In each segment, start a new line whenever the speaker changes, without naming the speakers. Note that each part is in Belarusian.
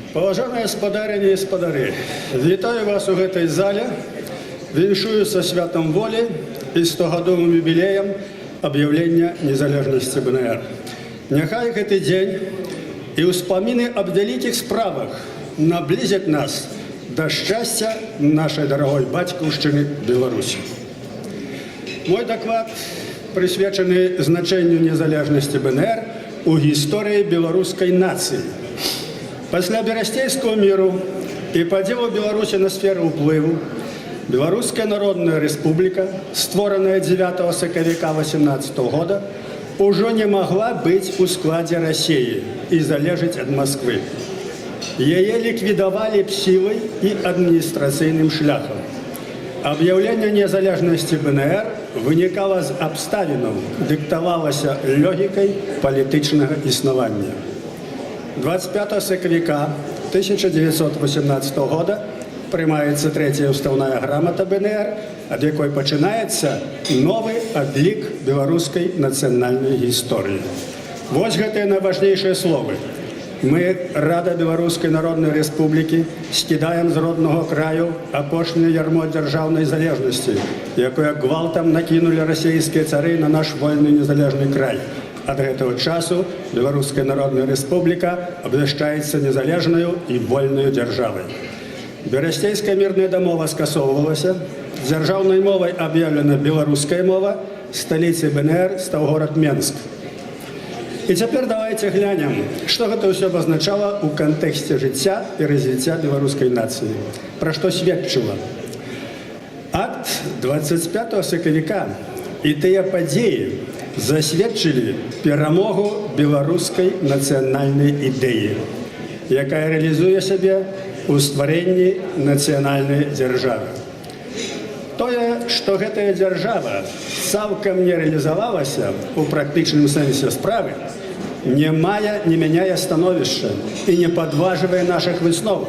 Паважаныя спадарыні і спадары, вітаю вас у гэтай зале, віншую са святам волі і 100-гадовым юбілеем аб'яўлення незалежнасці БНР. Няхай гэты дзень і ўспаміны аб вялікіх справах наблізяць нас да шчасця нашай дарагой бацькаўшчыны Беларусі. Мой даклад прысвечаны значэнню незалежнасці БНР у гісторыі беларускай нацыі. Пасля Берасцейского міру і падзелу Беларусі на сферу ўплыву, Беларуская Народная Рэспубліка, створаная 9 сакавіка 18 года, ужо не магла быць у складзе Расіі і залежыць ад Масквы. Яе ліквідавалі б сілай і адміністрацыйным шляхам. Аб'яўленне незалежнасці БНР вынікала з абставінаў, дыктавалася логікай палітычнага існавання. 25 сакавіка 1918 года прымаецца трэцяя ўстаўная грамата БНР, ад якой пачынаецца новы адлік беларускай нацыянальнай гісторыі. Вось гэтыя найважнейшыя словы. Мы, Рада Беларускай Народнай Рэспублікі, скідаем з роднага краю апошняе ярмо дзяржаўнай залежнасці, якое гвалтам накінулі расійскія цары на наш вольны незалежны край. Ад гэтага часу Беларуская Народная Рэспубліка абвяшчаецца незалежнаю і вольнаю дзяржавай. Берасцейская мірная дамова скасоўвалася, дзяржаўнай мовай аб'яўлена беларуская мова, сталіцай БНР стаў горад Менск. І цяпер давайте глянем, што гэта ўсё абазначала ў кантэксце жыцця і развіцця беларускай нацыі. Пра што сведчыла? Акт 25 сакавіка і тыя падзеі засведчылі перамогу беларускай нацыянальнай ідэі, якая рэалізуе сябе ў стварэнні нацыянальнай дзяржавы. Тое, што гэтая дзяржава цалкам не рэалізавалася ў практычным сэнсе справы, не мяняе становішча і не падважвае нашых высноў,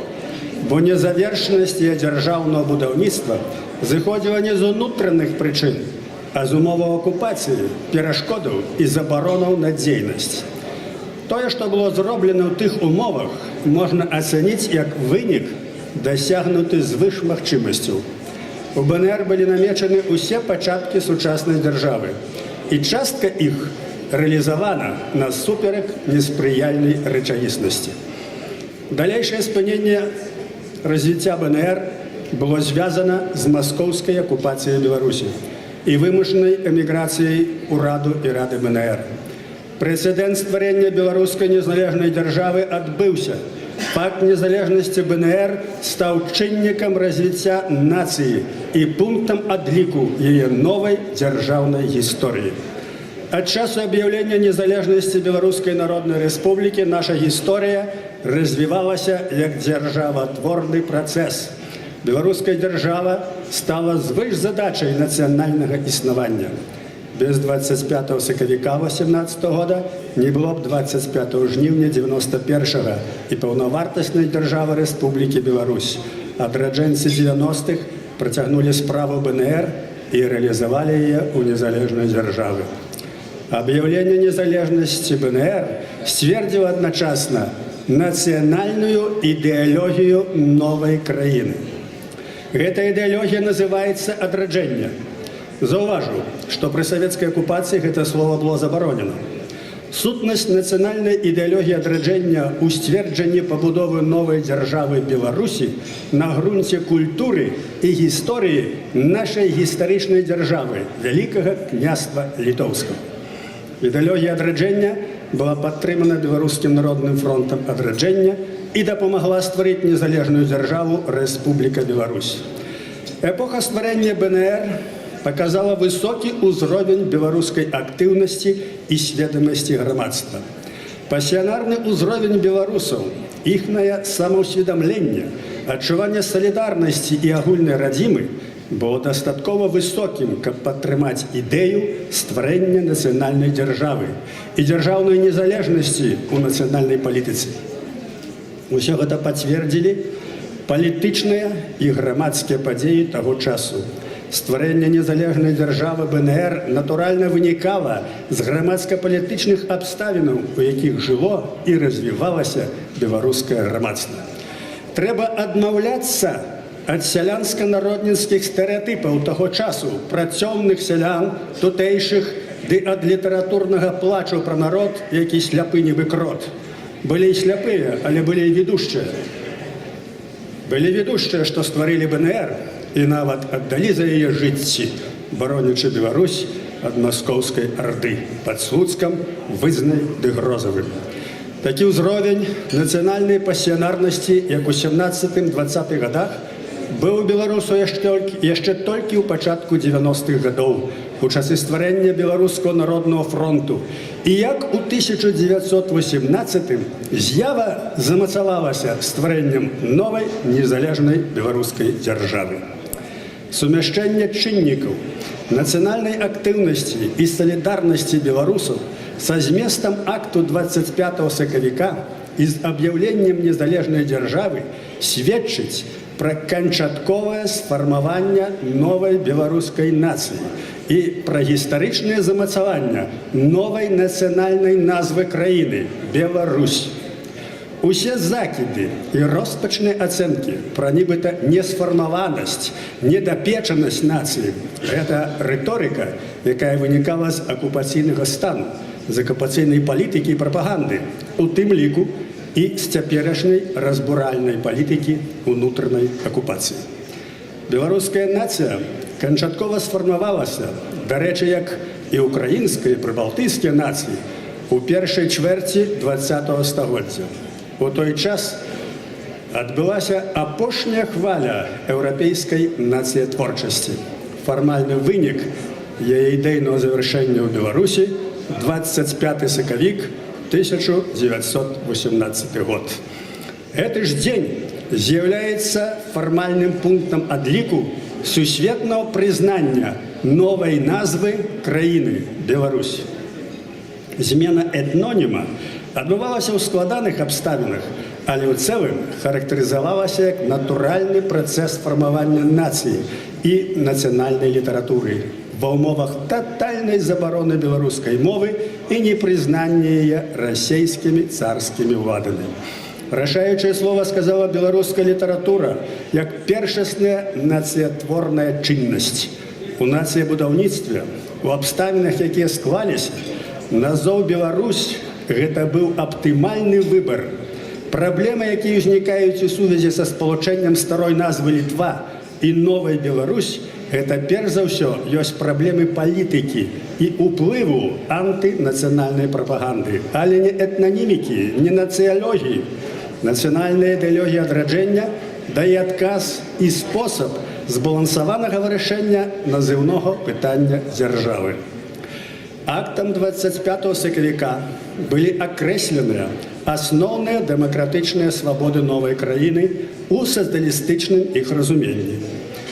бо незавершанасць яе дзяржаўнага будаўніцтва зыходзіла не з унутраных прычын, а з умоваў акупацыі, перашкодаў і забаронаў на дзейнасць. Тое, што было зроблена ў тых умовах, можна ацаніць як вынік, дасягнуты звыш магчымасцяў. У БНР былі намечаны ўсе пачаткі сучаснай дзяржавы, і частка іх рэалізавана насуперак неспрыяльнай рэчаіснасці. Далейшае спыненне развіцця БНР было звязана з маскоўскай акупацыяй Беларусі і вымушанай эміграцыяй ураду і рады БНР. Прэцэдэнт стварэння беларускай незалежнай дзяржавы адбыўся. Факт незалежнасці БНР стаў чыннікам развіцця нацыі і пунктам адліку яе новай дзяржаўнай гісторыі. Ад часу аб'яўлення незалежнасці Беларускай Народнай Рэспублікі наша гісторыя развівалася як дзяржаватворны працэс. Беларуская дзяржава стала звышзадачай нацыянальнага існавання. Без 25 сакавіка 18 года не было б 25 жніўня 91-го і паўнавартаснай дзяржавы Рэспублікі Беларусь. Адраджэнцы 90-х працягнулі справу БНР і рэалізавалі яе ў незалежнай дзяржавы. Аб'яўленне незалежнасці БНР сцвердзіла адначасна нацыянальную ідэалогію новай краіны. Гэта ідэалогія называецца адраджэнне. Заўважу, што пры савецкай акупацыі гэта слова было забаронена. Сутнасць нацыянальнай ідэалогіі адраджэння ў сцверджанні пабудовы новай дзяржавы Беларусі на грунце культуры і гісторыі нашай гістарычнай дзяржавы, Вялікага княства Літоўскага. Ідэалогія адраджэння была падтрымана Беларускім народным фронтам адраджэння і дапамагла стварыць незалежную дзяржаву Рэспубліка Беларусь. Эпоха стварэння БНР паказала высокі ўзровень беларускай актыўнасці і сведамасці грамадства. Пасіянарны ўзровень беларусаў, іхнае самаўсведамленне, адчуванне салідарнасці і агульнай радзімы было дастаткова высокім, каб падтрымаць ідэю стварэння нацыянальнай дзяржавы і дзяржаўнай незалежнасці ў нацыянальнай палітыцы. Усё гэта пацвердзілі палітычныя і грамадскія падзеі таго часу. Стварэнне незалежнай дзяржавы БНР натуральна вынікала з грамадска-палітычных абставінаў, у якіх жыло і развівалася беларускае грамадства. Трэба адмаўляцца ад сялянска-народніцкіх стэрэатыпаў таго часу пра цёмных сялян, тутэйшых, ды ад літаратурнага плачу пра народ, які сляпы нібы крот. Былі і сляпыя, але былі і ведушчыя. Былі ведушчыя, што стварылі БНР, і нават аддалі за яе жыцці, баронячы Беларусь ад маскоўскай арды пад Слуцкам, Вызнай ды Грозавым. Такі ўзровень нацыянальнай пасіянарнасці, як у 17-20 гадах, быў у беларусаў яшчэ толькі ў пачатку 90-х гадоў, у часы стварэння Беларускага народнага фронту. І як у 1918-м з'ява замацавалася стварэннем новай незалежнай беларускай дзяржавы. Сумяшчэнне чыннікаў нацыянальнай актыўнасці і салідарнасці беларусаў са зместам акту 25 сакавіка і з аб'яўленнем незалежнай дзяржавы сведчыць пра канчатковае сфармаванне новай беларускай нацыі і пра гістарычнае замацаванне новай нацыянальнай назвы краіны – Беларусь. Усе закіды і роспачныя ацэнкі пра нібыта несфармаванасць, недапечанасць нацыі – гэта рыторыка, якая вынікала з акупацыйнага стану, з акупацыйнай палітыкі і прапаганды, у тым ліку і з цяперашняй разбуральнай палітыкі унутранай акупацыі. Беларуская нацыя канчаткова сфармавалася, дарэчы, як і украінская, і прыбалтыйскія нацыі, у першай чвэрці 20-го стагоддзя. У той час адбылася апошняя хваля еўрапейскай нацыятворчасці. Фармальны вынік яе ідэйнага завяршэння ў Беларусі 25 сакавік 1918 год. Гэты ж дзень з'яўляецца фармальным пунктам адліку сусветнага прызнання новай назвы краіны Беларусь. Змена этноніма адбывалася ў складаных абставінах, але ў цэлым характарызавалася як натуральны працэс фармавання нацыі і нацыянальнай літаратуры ва ўмовах татальнай забароны беларускай мовы і непрызнання яе расейскімі царскімі ўладамі. Рашаючае слова сказала беларуская літаратура як першасная нацыятворная чыннасць. У нацыябудаўніцтве, у абставінах, якія склаліся, назоў Беларусь гэта быў аптымальны выбар. Праблемы, якія ўзнікаюць у сувязі са спалучэннем старой назвы Літва і новай Беларусь, гэта перш за ўсё ёсць праблемы палітыкі і ўплыву антынацыянальнай прапаганды, але не этнанімікі, не нацыялогіі. Нацыянальная ідэалогія адраджэння дае адказ і спосаб збалансаванага вырашэння назыўнога пытання дзяржавы. Актам 25 сакавіка былі акрэсленыя асноўныя дэмакратычныя свабоды новай краіны ў сацыялістычным іх разуменні.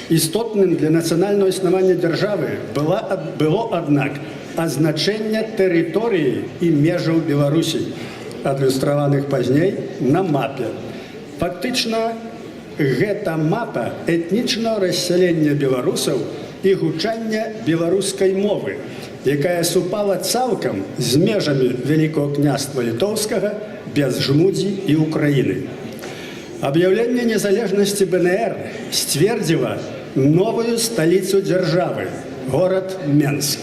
Істотным для нацыянальнага існавання дзяржавы было, аднак, азначэнне тэрыторыі і межаў Беларусі, адлюстраваных пазней на мапе. Фактычна, гэта мапа этнічнага рассялення беларусаў і гучання беларускай мовы, якая супала цалкам з межамі Вялікага княства Літоўскага без Жмудзі і Украіны. Аб'яўленне незалежнасці БНР сцвердзіла новую сталіцу дзяржавы – горад Менск.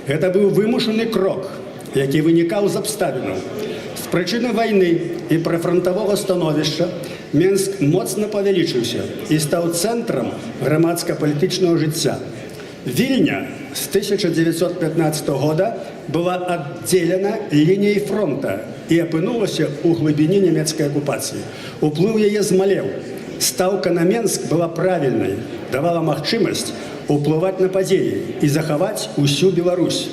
Гэта быў вымушаны крок, які вынікаў з абставінаў. З прычыны вайны і прыфрантавога становішча Менск моцна павялічыўся і стаў цэнтрам грамадска-палітычнага жыцця. Вільня з 1915 года была аддзелена лініяй фронта і апынулася ў глыбіні нямецкай акупацыі. Уплыў яе змалеў. Стаўка на Менск была правільнай, давала магчымасць уплываць на падзеі і захаваць усю Беларусь.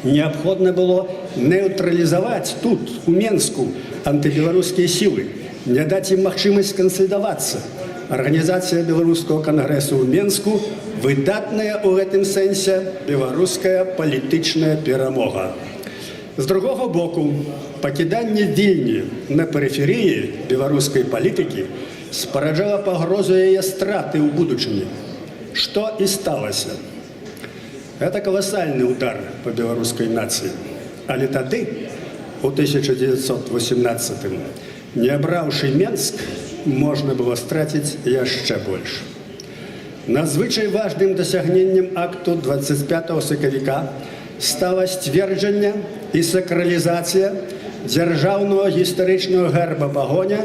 Неабходна было нейтралізаваць тут, у Менску, антыбеларускія сілы, не даць ім магчымасць кансалідавацца. Арганізацыя беларускага кангрэсу ў Менску – выдатная ў гэтым сэнсе беларуская палітычная перамога. З другога боку, пакіданне Вільні на перыферыі беларускай палітыкі спараджала пагрозу яе страты ў будучыні. что и сталося. Это колоссальный удар по белорусской нации. Але тады, у 1918-м, не абраўшы Менск, можно было страціць яшчэ больш. Надзвычай важным дасягненнем акту 25 сакавіка стала сцверджанне і сакралізацыя дзяржаўнага гістарычнага герба пагоня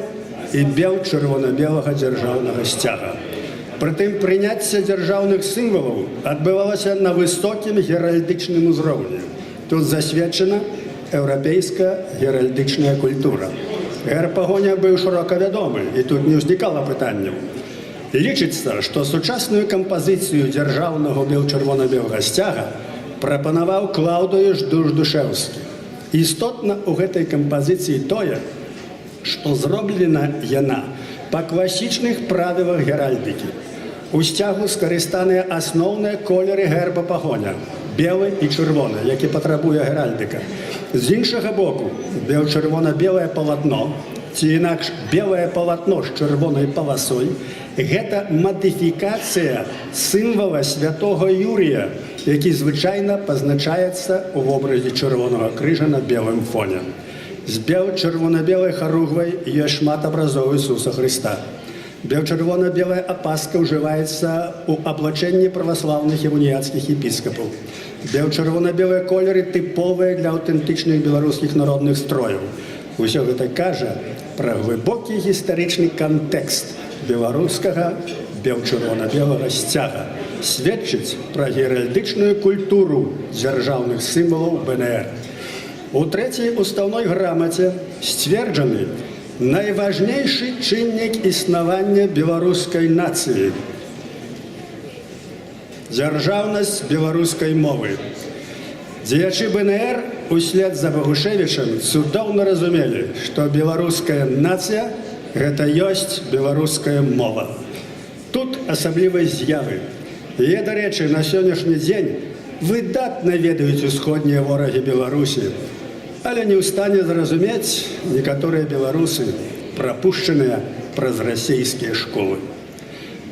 і бел чырвона-белага дзяржаўнага сцяга. Прытым прыняцце дзяржаўных сімвалаў адбывалася на высокім геральдычным узроўні. Тут засведчана еўрапейская геральдычная культура. Герб пагоня быў шырока вядомы, і тут не ўзнікала пытанняў. Лічыцца, што сучасную кампазіцыю дзяржаўнага бел-чырвона-белага сцяга прапанаваў Клаўдыюш Душдушэўскі. Істотна ў гэтай кампазіцыі тое, што зроблена яна па класічных правілах геральдыкі. У сцягу скарыстаныя асноўныя колеры герба пагоня – белы і чырвоны, які патрабуе геральдыка. З іншага боку, бел-чырвона-белае палатно, ці інакш белае палатно з чырвонай паласой – гэта мадыфікацыя сімвала святога Юрія, які звычайна пазначаецца ў вобразе чырвонага крыжа на белым фоне. З бел-чырвона-белай харугвай ёсць шмат абразоў Ісуса Хрыста. Бел-чырвона-белая апаска ўжываецца ў аблачэнні праваслаўных і уніяцкіх епіскапаў. Бел-чырвона-белыя колеры тыповыя для аўтэнтычных беларускіх народных строяў. Усё гэта кажа пра глыбокі гістарычны кантэкст беларускага бел-чырвона-белага сцяга, сведчыць пра геральдычную культуру дзяржаўных сімвалаў БНР. У трэцяй устаўной грамаце сцверджаны найважнейшы чыннік існавання беларускай нацыі – дзяржаўнасць беларускай мовы. Дзеячы БНР услед за Багушевічам цудоўна разумелі, што беларуская нацыя – гэта ёсць беларуская мова. Тут асаблівасць з'явы. Яе, дарэчы, на сённяшні дзень выдатна ведаюць усходнія ворагі Беларусі, але не ў стане зразумець некаторыя беларусы, прапушчаныя праз расійскія школы.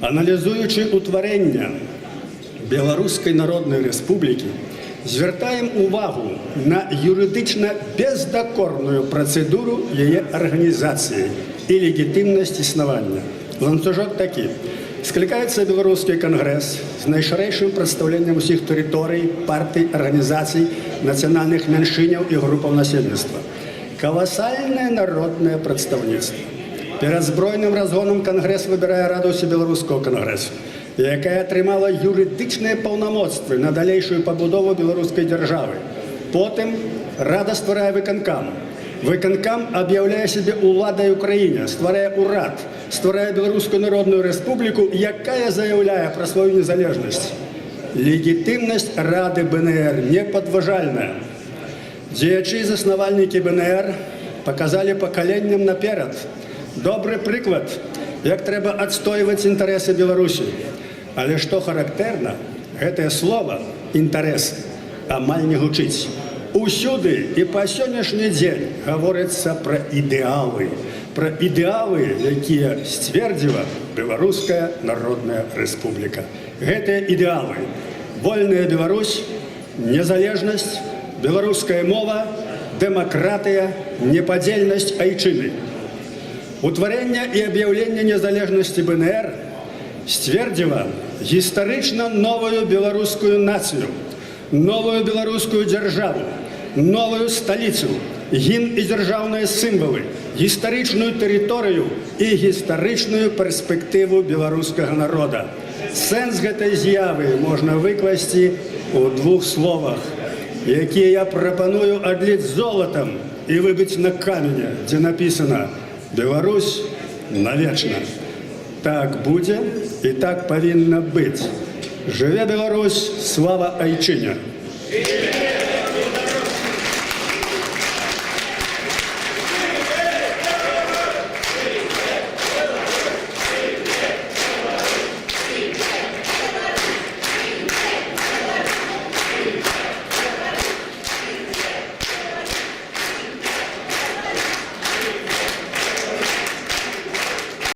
Аналізуючы ўтварэння Беларускай Народнай Рэспублікі, звяртаем увагу на юрыдычна бездакорную працэдуру яе арганізацыі і легітымнасць існавання. Ланцужок такі. Скликаецца беларускі кангрэс з найшырэйшым прадстаўленнем усіх тэрыторый, партый, арганізацый, нацыянальных мяншыняў і групаў насельніцтва. Каласальнае народнае прадстаўніцтва. Перад збройным разгонам кангрэс выбірае раду ўсебеларускага кангрэсу, якая атрымала юрыдычныя паўнамоцтвы на далейшую пабудову беларускай дзяржавы. Потым рада стварае выканкам. Выканкам аб'яўляе сябе уладай у краіне, стварае ўрад, стварае Беларускую Народную Рэспубліку, якая заяўляе пра сваю незалежнасць. Легітымнасць рады БНР непадважальная. Дзеячы і заснавальнікі БНР паказалі пакаленням наперад добры прыклад, як трэба адстойваць інтарэсы Беларусі. Але што характэрна, гэтае слова «інтарэсы» амаль не гучыць. Усюды і па сённяшні дзень гаворыцца пра ідэалы, якія сцвердзіла Беларуская Народная Рэспубліка. Гэтыя ідэалы – вольная Беларусь, незалежнасць, беларуская мова, дэмакратыя, непадзельнасць айчыны. Утварэнне і аб'яўленне незалежнасці БНР сцвердзіла гістарычна новую беларускую нацыю, новую беларускую дзяржаву, новую сталіцу, гімн і дзяржаўныя сімвалы, гістарычную тэрыторыю і гістарычную перспектыву беларускага народа. Сэнс гэтай з'явы можна выкласці у двух словах, якія я прапаную адліць золатам і выбіць на камені, дзе напісана «Беларусь навечна». Так будзе і так павінна быць. Жыве Беларусь, слава айчыне!